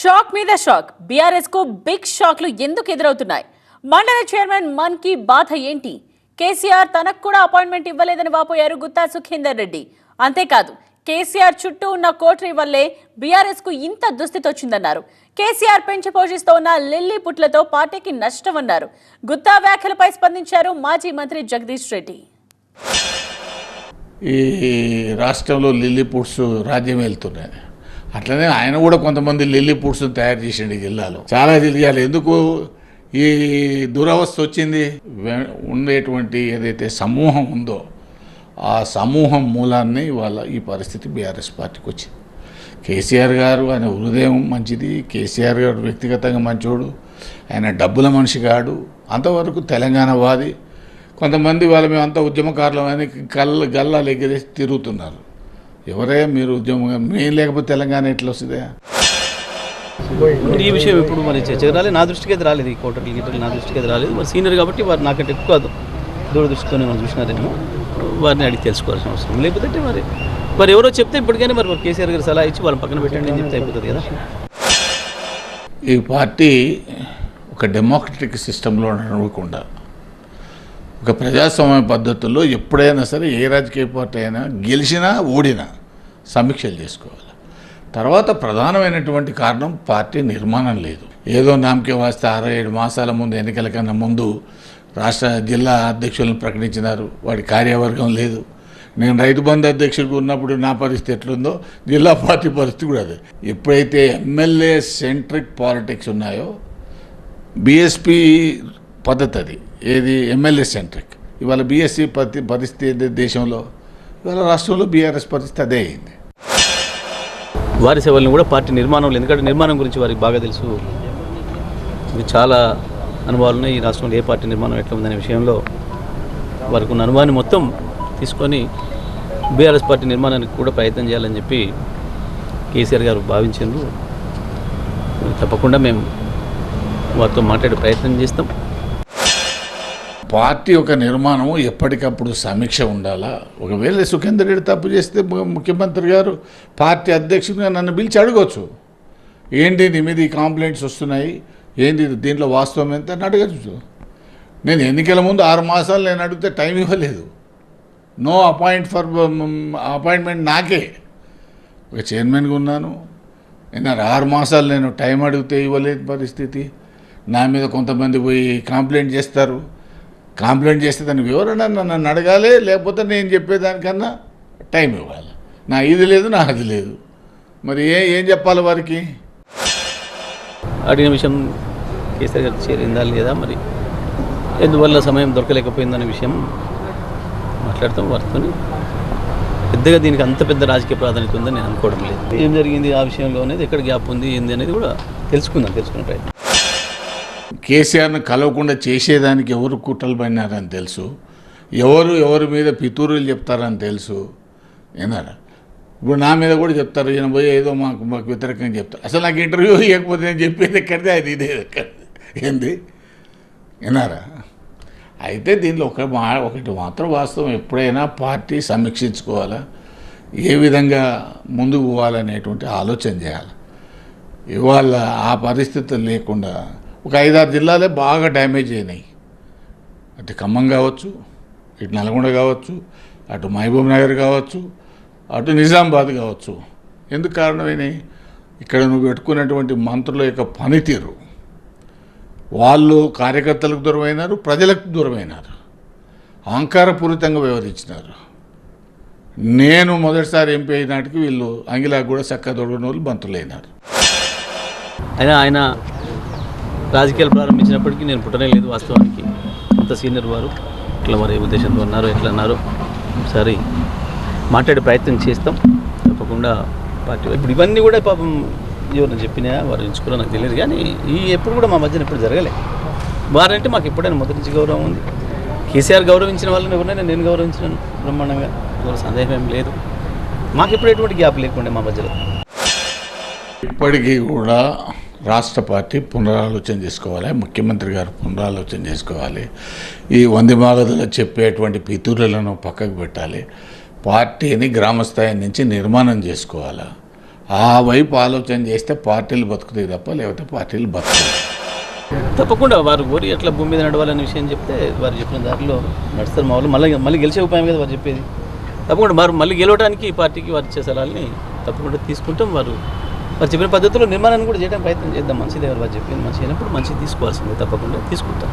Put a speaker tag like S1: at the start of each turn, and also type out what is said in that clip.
S1: Shock మీద shock BRS కు big షాక్లు ఎందుకు ఎదురవుతున్నాయి? మండల చైర్మన్ మన్ కి బాధ ఏంటి? కేసీఆర్ తనకు కూడా అపాయింట్మెంట్ ఇవ్వలేదని వాపోయారు గుత్తా సుఖేందర్ రెడ్డి. అంతేకాదు కేసీఆర్ చుట్టూ ఉన్న కోటరీ వల్లే బీఆర్ఎస్ కు ఇంత దుస్థితి వచ్చిందన్నారు. కేసీఆర్ పెంచి పోషిస్తూ ఉన్న లిల్లీ పుట్లతో పార్టీకి నష్టమన్నారు. గుత్తా వ్యాఖ్యలపై స్పందించారు మాజీ మంత్రి జగదీష్ రెడ్డి.
S2: ఈ రాష్ట్రంలో లిల్లీ పుట్స్ రాజ్యం వెళ్తున్నాయి. అట్లనే ఆయన కూడా కొంతమంది లిల్లీ పుట్స్ తయారు చేసిండు ఈ జిల్లాలో. చాలా తెలియాలి ఎందుకు ఈ దురవస్థ వచ్చింది. ఉండేటువంటి ఏదైతే సమూహం ఉందో ఆ సమూహం మూలాన్ని వాళ్ళ ఈ పరిస్థితి బీఆర్ఎస్ పార్టీకి వచ్చింది. కేసీఆర్ గారు ఆయన హృదయం మంచిది, కేసీఆర్ గారు వ్యక్తిగతంగా మంచోడు, ఆయన డబ్బుల మనిషి కాడు. అంతవరకు తెలంగాణ వాది. కొంతమంది వాళ్ళు మేమంతా ఉద్యమకారులు అని గల్లాలు ఎగిరేసి తిరుగుతున్నారు. ఎవరే మీరు ఉద్యమం మేము లేకపోతే తెలంగాణ ఎట్లా వస్తుందా?
S3: ఈ విషయం ఇప్పుడు మరి చర్చకు రాలేదు, నా దృష్టికి అయితే రాలేదు. ఈ కోటర్లు గిట్టర్లు నా దృష్టికి అయితే రాలేదు. మరి సీనియర్ కాబట్టి వారు నాకంటే ఎక్కువ దూరదృష్టితోనే మనం చూసినారేమో, వారిని అడిగి తెలుసుకోవాల్సిన అవసరం. లేకపోతే మరి ఎవరో చెప్తే ఇప్పటికైనా మరి కేసీఆర్ గారు సలహా ఇచ్చి వాళ్ళని పక్కన పెట్టండి అని చెప్తే అయిపోతుంది కదా.
S2: ఈ పార్టీ ఒక డెమోక్రటిక్ సిస్టంలో నడవకుండా ఒక ప్రజాస్వామ్య పద్ధతుల్లో ఎప్పుడైనా సరే ఏ రాజకీయ పార్టీ అయినా గెలిచినా ఓడినా సమీక్షలు చేసుకోవాలి. తర్వాత ప్రధానమైనటువంటి కారణం పార్టీ నిర్మాణం లేదు. ఏదో నామకే వాస్తే 6-7 మాసాల ముందు ఎన్నికల కన్నా ముందు జిల్లా అధ్యక్షులను ప్రకటించినారు. వాడి కార్యవర్గం లేదు. నేను రైతు బంధు అధ్యక్షుడికి ఉన్నప్పుడు నా పరిస్థితి ఎట్లుందో జిల్లా పార్టీ పరిస్థితి కూడా అదే. ఎప్పుడైతే ఎమ్మెల్యే సెంట్రిక్ పాలిటిక్స్ ఉన్నాయో బీఎస్పీ పద్ధతి అది ఏది ఎమ్మెల్యే సెంట్రిక్. ఇవాళ బీఎస్సీ పరిస్థితి దేశంలో, ఇవాళ రాష్ట్రంలో బీఆర్ఎస్ పరిస్థితి అదే అయింది.
S3: వారి సేవలను కూడా పార్టీ నిర్మాణంలో, ఎందుకంటే నిర్మాణం గురించి వారికి బాగా తెలుసు. ఇది చాలా అనుభవాలు ఉన్నాయి. ఈ రాష్ట్రంలో ఏ పార్టీ నిర్మాణం ఎట్లా ఉందనే విషయంలో వారికి ఉన్న అనుభవాన్ని మొత్తం తీసుకొని బీఆర్ఎస్ పార్టీ నిర్మాణానికి కూడా ప్రయత్నం చేయాలని చెప్పి కేసీఆర్ గారు భావించారు. తప్పకుండా మేము వారితో మాట్లాడే ప్రయత్నం చేస్తాం.
S2: పార్టీ ఒక నిర్మాణం ఎప్పటికప్పుడు సమీక్ష ఉండాలా. ఒకవేళ సుఖేందర్ రెడ్డి తప్పు చేస్తే ముఖ్యమంత్రి గారు పార్టీ అధ్యక్షుడిగా నన్ను పిలిచి అడగవచ్చు, ఏంటి నీ మీద ఈ కంప్లైంట్స్ వస్తున్నాయి, ఏంటి దీంట్లో వాస్తవం ఎంత అని అడగచ్చు. నేను ఎన్నికల ముందు 6 మాసాలు నేను అడిగితే టైం ఇవ్వలేదు. నో అపాయింట్మెంట్ నాకే. ఒక చైర్మన్గా ఉన్నాను. నేను 6 మాసాలు నేను టైం అడిగితే ఇవ్వలేదు పరిస్థితి. నా మీద కొంతమంది పోయి కంప్లైంట్ చేస్తారు. కంప్లైంట్ చేస్తే దాని వివరణ నన్ను అడగాలి, లేకపోతే నేను చెప్పేదానికన్నా టైం ఇవ్వాలి. నా ఇది లేదు, నా అది లేదు. మరి ఏం చెప్పాలి వారికి?
S3: అడిగిన విషయం కేసీఆర్ గారికి చేరిందా లేదా, మరి ఎందువల్ల సమయం దొరకలేకపోయిందనే విషయం మాట్లాడతాం వారితో. పెద్దగా దీనికి అంత పెద్ద రాజకీయ ప్రాధాన్యత ఉందని నేను అనుకోవడం లేదు. ఏం జరిగింది ఆ విషయంలో అనేది, ఎక్కడ గ్యాప్ ఉంది ఏంది అనేది కూడా తెలుసుకునే ప్రయత్నం.
S2: కేసీఆర్ను కలవకుండా చేసేదానికి ఎవరు కుట్రలు పడినారని తెలుసు, ఎవరి మీద పితూరులు చెప్తారని తెలుసు. ఏనారా ఇప్పుడు నా మీద కూడా చెప్తారు, ఈయన పోయి ఏదో మాకు వ్యతిరేకంగా చెప్తారు. అసలు నాకు ఇంటర్వ్యూ ఇవ్వకపోతే నేను చెప్పేది ఎక్కడితే అది ఇదే ఎక్కడిది ఏంది ఏనారా. అయితే దీనిలో ఒకటి మాత్రం వాస్తవం, ఎప్పుడైనా పార్టీ సమీక్షించుకోవాలా, ఏ విధంగా ముందుకు పోవాలనేటువంటి ఆలోచన చేయాలి. ఇవాళ ఆ పరిస్థితులు లేకుండా ఒక 5-6 జిల్లాలే బాగా డ్యామేజ్ అయినాయి. అటు ఖమ్మం కావచ్చు, ఇటు నల్గొండ కావచ్చు, అటు మహబూబ్ నగర్ కావచ్చు, అటు నిజామాబాద్ కావచ్చు. ఎందుకు కారణమైనాయి? ఇక్కడ నువ్వు పెట్టుకున్నటువంటి మంత్రుల యొక్క పనితీరు. వాళ్ళు కార్యకర్తలకు దూరమైనారు, ప్రజలకు దూరమైనారు, అహంకారపూరితంగా వ్యవహరించినారు. నేను మొదటిసారి ఎంపీ అయినాటికి వీళ్ళు అంగిలాకు కూడా చక్కగా దొరకని వాళ్ళు మంత్రులైనారు.
S3: ఆయన రాజకీయాలు ప్రారంభించినప్పటికీ నేను పుట్టనే లేదు వాస్తవానికి. అంత సీనియర్ వారు ఇట్లా మరి ఉద్దేశంతో ఉన్నారు, ఎట్లా అన్నారు ఒకసారి మాట్లాడే ప్రయత్నం చేస్తాం తప్పకుండా. పార్టీ ఇప్పుడు ఇవన్నీ కూడా పాపం ఎవరైనా చెప్పినా వారు ఎంచుకున్నా నాకు తెలియదు, కానీ ఎప్పుడు కూడా మా మధ్యన ఎప్పుడు జరగలే. వారంటే మాకు ఎప్పుడైనా మొదటి నుంచి గౌరవం ఉంది. కేసీఆర్ గౌరవించిన వాళ్ళని ఎవరైనా నేను గౌరవించిన బ్రహ్మాండంగా, ఎవరు సందేహం ఏం లేదు. మాకు ఎప్పుడు ఎటువంటి గ్యాప్ లేకుండే మా మధ్యలో.
S2: ఇప్పటికీ కూడా రాష్ట్ర పార్టీ పునరాలోచన చేసుకోవాలి, ముఖ్యమంత్రి గారు పునరాలోచన చేసుకోవాలి. ఈ వందమాగదులు చెప్పేటువంటి పితూరులను పక్కకు పెట్టాలి. పార్టీని గ్రామస్థాయి నుంచి నిర్మాణం చేసుకోవాలి. ఆ వైపు ఆలోచన చేస్తే పార్టీలు బతుకుతాయి తప్ప లేకపోతే పార్టీలు బతుకుతాయి.
S3: తప్పకుండా వారు కోరి ఎట్లా భూమి మీద నడవాలనే విషయం చెప్తే వారు చెప్పిన దారిలో నడుస్తారు. మా వాళ్ళు మళ్ళీ గెలిచే ఉపాయం కదా వారు చెప్పేది. తప్పకుండా వారు మళ్ళీ గెలవడానికి ఈ పార్టీకి వారు ఇచ్చే సలహాలని తప్పకుండా తీసుకుంటాం. వారు చెప్పిన పద్ధతిలో నిర్మాణాన్ని కూడా చేయడానికి ప్రయత్నం చేద్దాం. మంచిది ఎవరు వారు చెప్పింది మంచి అయినప్పుడు మంచిది తీసుకోవాల్సిందే, తప్పకుండా తీసుకుంటాం.